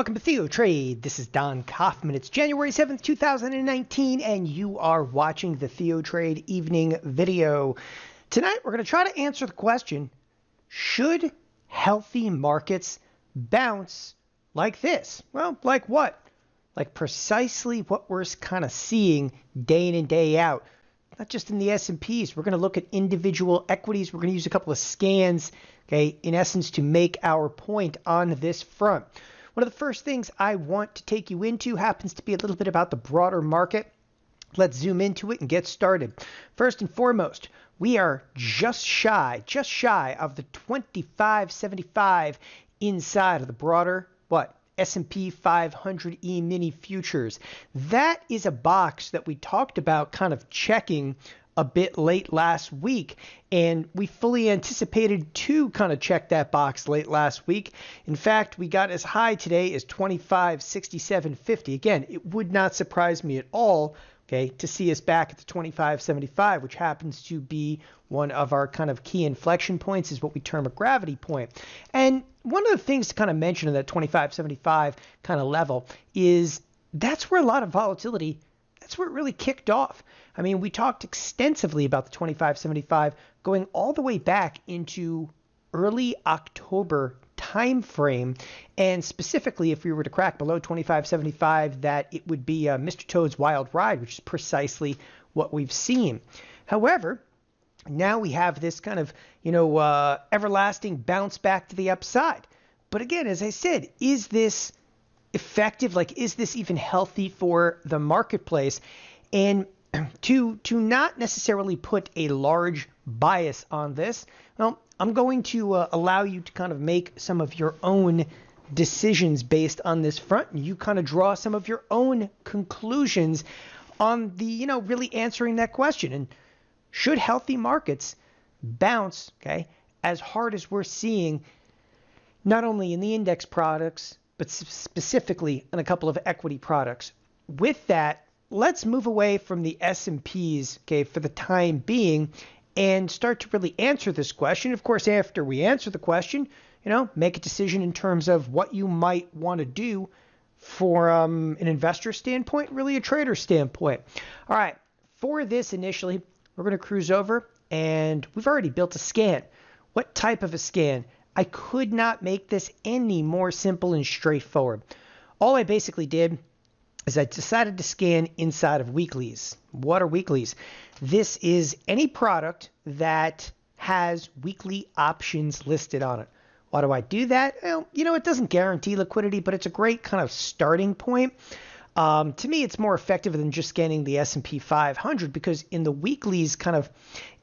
Welcome to TheoTrade. This is Don Kaufman. It's January 7th, 2019, and you are watching the TheoTrade evening video. Tonight, we're going to try to answer the question, should healthy markets bounce like this? Well, like what? Like precisely what we're kind of seeing day in and day out. Not just in the S&Ps. We're going to look at individual equities. We're going to use a couple of scans, okay, in essence, to make our point on this front. One of the first things I want to take you into happens to be a little bit about the broader market. Let's zoom into it and get started. First and foremost, we are just shy of the 2575 inside of the broader, S&P 500 E-mini futures. That is a box that we talked about kind of checking a bit late last week, and we fully anticipated to kind of check that box late last week. In fact, we got as high today as 2567.50. Again, it would not surprise me at all, okay, to see us back at the 2575, which happens to be one of our kind of key inflection points, is what we term a gravity point. And one of the things to kind of mention in that 2575 kind of level is that's where a lot of volatility, that's where it really kicked off. I mean, we talked extensively about the 2575 going all the way back into early October time frame, and specifically if we were to crack below 2575, that it would be Mr. Toad's wild ride, which is precisely what we've seen. However, now we have this kind of, everlasting bounce back to the upside. But again, as I said, is this effective? Like, is this even healthy for the marketplace? And to not necessarily put a large bias on this, well, I'm going to allow you to kind of make some of your own decisions based on this front, and you kind of draw some of your own conclusions on the, really answering that question. And should healthy markets bounce, okay, as hard as we're seeing, not only in the index products, but specifically in a couple of equity products? With that, let's move away from the S&Ps, okay, for the time being, and start to really answer this question. Of course, after we answer the question, make a decision in terms of what you might want to do for an investor standpoint, really a trader standpoint. All right, for this initially, we're going to cruise over, and we've already built a scan. What type of a scan? I could not make this any more simple and straightforward. All I basically did is I decided to scan inside of weeklies. What are weeklies? This is any product that has weekly options listed on it. Why do I do that? Well, it doesn't guarantee liquidity, but it's a great kind of starting point. To me, it's more effective than just scanning the S&P 500, because in the weeklies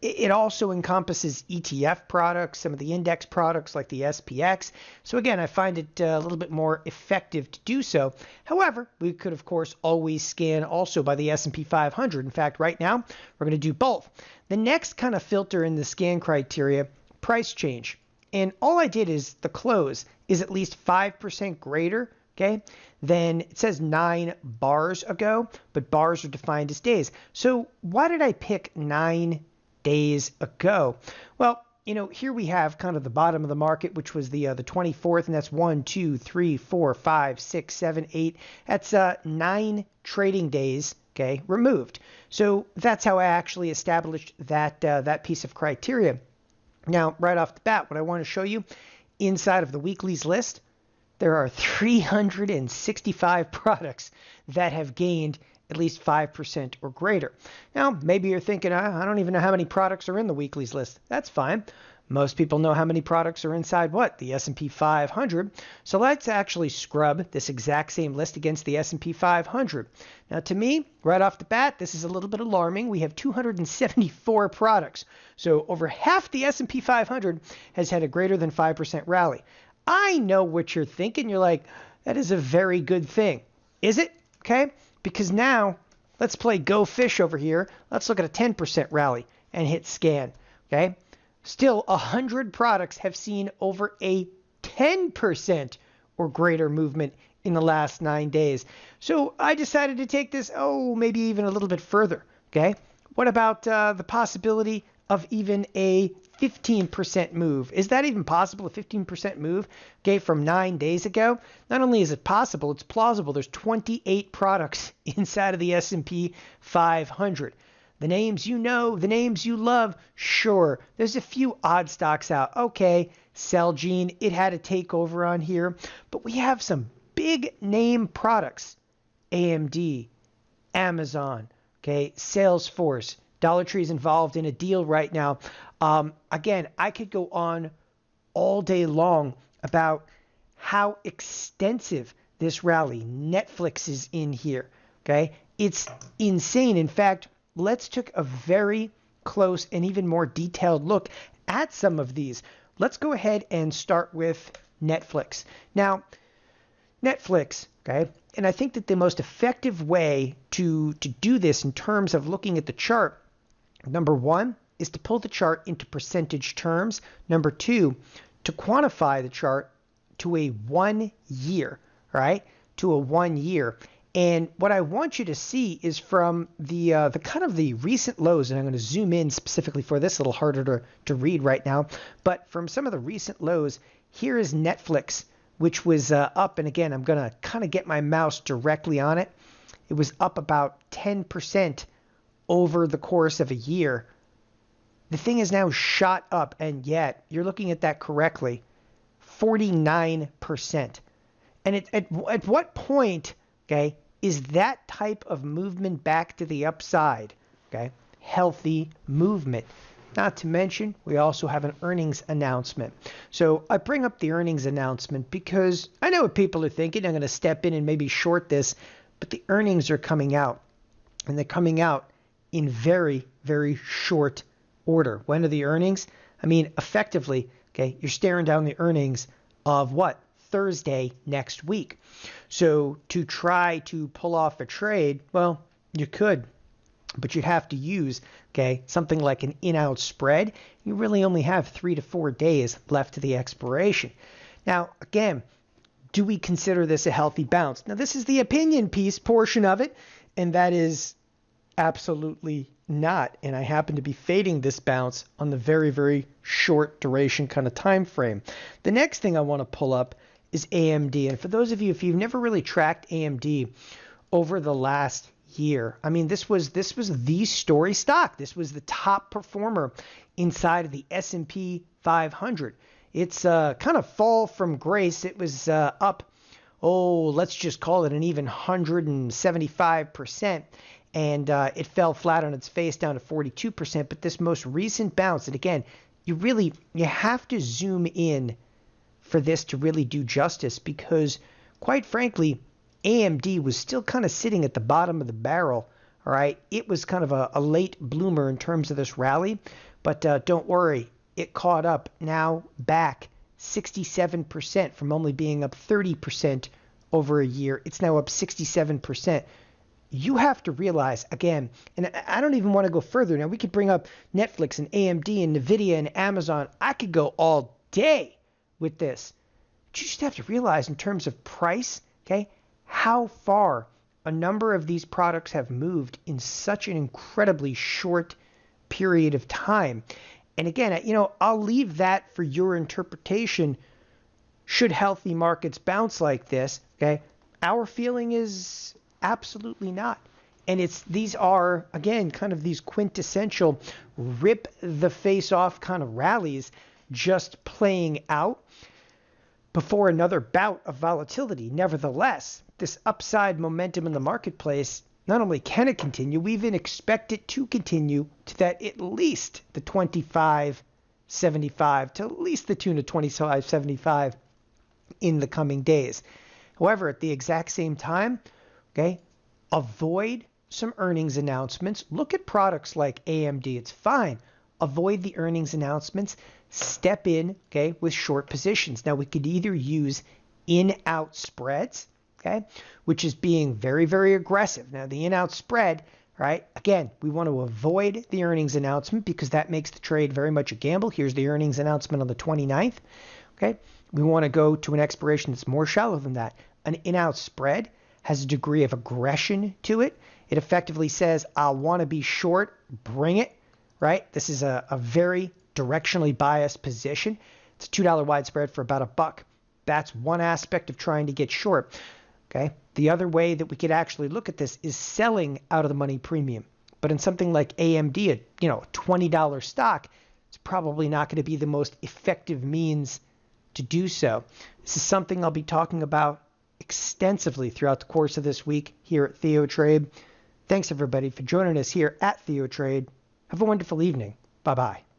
it also encompasses ETF products, some of the index products like the SPX. So again, I find it a little bit more effective to do so. However, we could, of course, always scan also by the S&P 500. In fact, right now, we're going to do both. The next kind of filter in the scan criteria, price change. And all I did is the close is at least 5% greater, okay, then it says 9 bars ago, but bars are defined as days. So why did I pick 9 days ago? Well, here we have kind of the bottom of the market, which was the 24th, and that's 1, 2, 3, 4, 5, 6, 7, 8. That's 9 trading days, okay, removed. So that's how I actually established that piece of criteria. Now, right off the bat, what I want to show you inside of the weeklies list, there are 365 products that have gained at least 5% or greater. Now, maybe you're thinking, I don't even know how many products are in the weeklies list. That's fine. Most people know how many products are inside the S&P 500. So let's actually scrub this exact same list against the S&P 500. Now, to me, right off the bat, this is a little bit alarming. We have 274 products. So over half the S&P 500 has had a greater than 5% rally. I know what you're thinking. You're like, that is a very good thing. Is it? Okay. Because now let's play Go Fish over here. Let's look at a 10% rally and hit scan. Okay. Still, 100 products have seen over a 10% or greater movement in the last 9 days. So I decided to take this, maybe even a little bit further. Okay. What about the possibility of even a 15% move? Is that even possible, a 15% move, okay, from 9 days ago? Not only is it possible, it's plausible. There's 28 products inside of the S&P 500. The names you know, the names you love, sure. There's a few odd stocks out. Okay, Celgene, it had a takeover on here. But we have some big name products. AMD, Amazon, okay, Salesforce, Dollar Tree's involved in a deal right now. Again, I could go on all day long about how extensive this rally. Netflix is in here, okay? It's insane. In fact, let's take a very close and even more detailed look at some of these. Let's go ahead and start with Netflix. Now, Netflix, okay, and I think that the most effective way to do this in terms of looking at the chart, number one, is to pull the chart into percentage terms. Number two, to quantify the chart to a 1 year, right? To a 1 year. And what I want you to see is from the kind of the recent lows, and I'm going to zoom in specifically for this, a little harder to read right now, but from some of the recent lows, here is Netflix, which was up, and again, I'm going to kind of get my mouse directly on it. It was up about 10% over the course of a year. The thing is now shot up, and yet, you're looking at that correctly, 49%. And at what point, okay, is that type of movement back to the upside, okay? Healthy movement. Not to mention, we also have an earnings announcement. So I bring up the earnings announcement because I know what people are thinking. I'm going to step in and maybe short this, but the earnings are coming out, and they're coming out in very, very short order. When are the earnings? I mean, effectively, okay, you're staring down the earnings of what? Thursday next week. So to try to pull off a trade, well, you could, but you'd have to use, okay, something like an in-out spread. You really only have 3 to 4 days left to the expiration. Now, again, do we consider this a healthy bounce? Now, this is the opinion piece portion of it, and that is absolutely not. And I happen to be fading this bounce on the very, very short duration kind of time frame. The next thing I want to pull up is AMD. And for those of you, if you've never really tracked AMD over the last year, I mean, this was the story stock. This was the top performer inside of the S&P 500. It's kind of fall from grace. It was up, let's just call it an even 175%. And it fell flat on its face down to 42%. But this most recent bounce, and again, you have to zoom in for this to really do justice, because quite frankly, AMD was still kind of sitting at the bottom of the barrel. All right, it was kind of a late bloomer in terms of this rally, but don't worry, it caught up, now back 67% from only being up 30% over a year. It's now up 67%. You have to realize, again, and I don't even want to go further. Now, we could bring up Netflix and AMD and NVIDIA and Amazon. I could go all day with this. But you just have to realize in terms of price, okay, how far a number of these products have moved in such an incredibly short period of time. And again, I'll leave that for your interpretation. Should healthy markets bounce like this, okay? Our feeling is absolutely not. And these are, again, kind of these quintessential rip the face off kind of rallies just playing out before another bout of volatility. Nevertheless, this upside momentum in the marketplace, not only can it continue, we even expect it to continue to that at least the 25.75 to at least the tune of 25.75 in the coming days. However, at the exact same time, okay, avoid some earnings announcements. Look at products like AMD. It's fine. Avoid the earnings announcements. Step in, okay, with short positions. Now, we could either use in-out spreads, okay, which is being very, very aggressive. Now, the in-out spread, right, again, we want to avoid the earnings announcement because that makes the trade very much a gamble. Here's the earnings announcement on the 29th, okay. We want to go to an expiration that's more shallow than that. An in-out spread has a degree of aggression to it. It effectively says, I want to be short, bring it, right? This is a very directionally biased position. It's a $2 wide spread for about $1. That's one aspect of trying to get short. Okay. The other way that we could actually look at this is selling out of the money premium. But in something like AMD, a $20 stock, it's probably not going to be the most effective means to do so. This is something I'll be talking about extensively throughout the course of this week here at TheoTrade. Thanks everybody for joining us here at TheoTrade. Have a wonderful evening. Bye-bye.